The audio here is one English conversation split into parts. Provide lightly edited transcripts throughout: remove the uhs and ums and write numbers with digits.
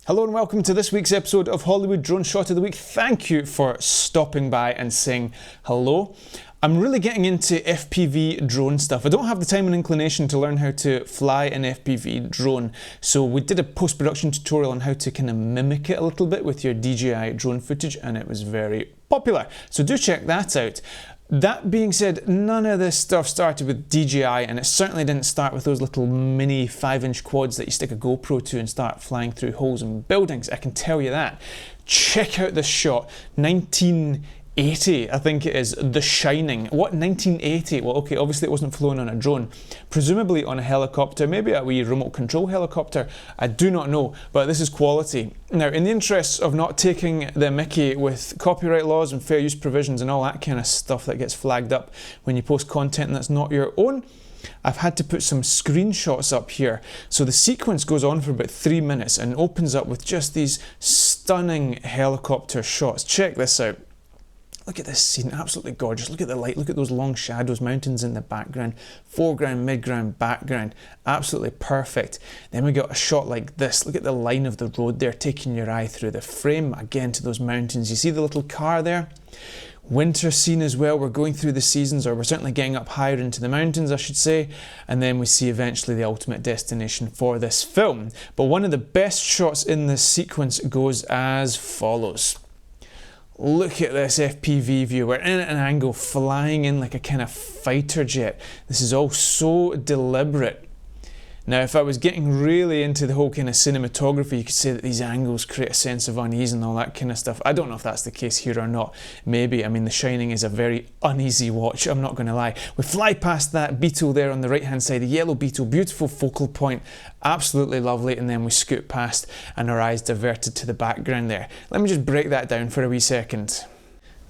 Hello and welcome to this week's episode of Hollywood Drone Shot of the Week. Thank you for stopping by and saying hello. I'm really getting into FPV drone stuff. I don't have the time and inclination to learn how to fly an FPV drone, so we did a post-production tutorial on how to kind of mimic it a little bit with your DJI drone footage, and it was very popular. So do check that out. That being said, none of this stuff started with DJI, and it certainly didn't start with those little mini 5-inch quads that you stick a GoPro to and start flying through holes in buildings. I can tell you that. Check out this shot, 1980, I think it is, The Shining. What, 1980? Well, okay, obviously it wasn't flown on a drone. Presumably on a helicopter, maybe a wee remote control helicopter. I do not know, but this is quality. Now, in the interests of not taking the mickey with copyright laws and fair use provisions and all that kind of stuff that gets flagged up when you post content that's not your own, I've had to put some screenshots up here. So the sequence goes on for about 3 minutes and opens up with just these stunning helicopter shots. Check this out. Look at this scene, absolutely gorgeous. Look at the light, look at those long shadows, mountains in the background, foreground, midground, background, absolutely perfect. Then we got a shot like this. Look at the line of the road there, taking your eye through the frame, again to those mountains. You see the little car there? Winter scene as well, we're going through the seasons, or we're certainly getting up higher into the mountains, I should say, and then we see eventually the ultimate destination for this film. But one of the best shots in this sequence goes as follows. Look at this FPV view. We're in at an angle, flying in like a kind of fighter jet. This is all so deliberate. Now, if I was getting really into the whole kind of cinematography, you could say that these angles create a sense of unease and all that kind of stuff. I don't know if that's the case here or not. Maybe. I mean, The Shining is a very uneasy watch, I'm not going to lie. We fly past that beetle there on the right-hand side, the yellow beetle, beautiful focal point, absolutely lovely, and then we scoot past and our eyes diverted to the background there. Let me just break that down for a wee second.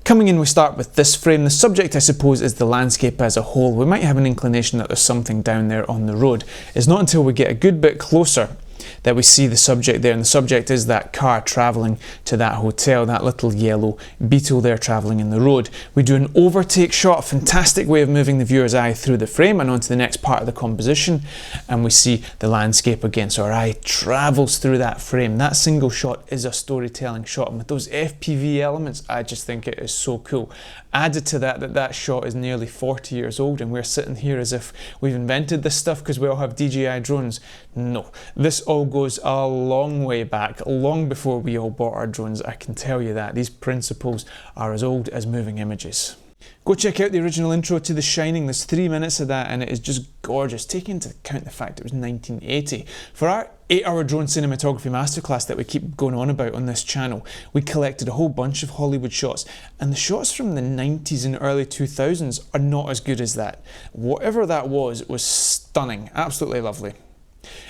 Coming in, we start with this frame. The subject, I suppose, is the landscape as a whole. We might have an inclination that there's something down there on the road. It's not until we get a good bit closer that we see the subject there, and the subject is that car travelling to that hotel, that little yellow beetle there travelling in the road. We do an overtake shot, a fantastic way of moving the viewer's eye through the frame and onto the next part of the composition, and we see the landscape again, so our eye travels through that frame. That single shot is a storytelling shot, and with those FPV elements, I just think it is so cool. Added to that, that shot is nearly 40 years old, and we're sitting here as if we've invented this stuff because we all have DJI drones. No, this all goes a long way back, long before we all bought our drones, I can tell you that. These principles are as old as moving images. Go check out the original intro to The Shining. There's 3 minutes of that and it is just gorgeous, taking into account the fact it was 1980. For our 8-hour drone cinematography masterclass that we keep going on about on this channel, we collected a whole bunch of Hollywood shots, and the shots from the 90s and early 2000s are not as good as that. Whatever that was, it was stunning, absolutely lovely.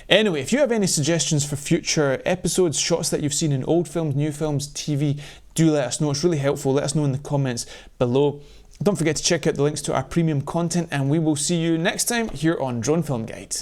Anyway, if you have any suggestions for future episodes, shots that you've seen in old films, new films, TV, do let us know. It's really helpful. Let us know in the comments below. Don't forget to check out the links to our premium content, and we will see you next time here on Drone Film Guide.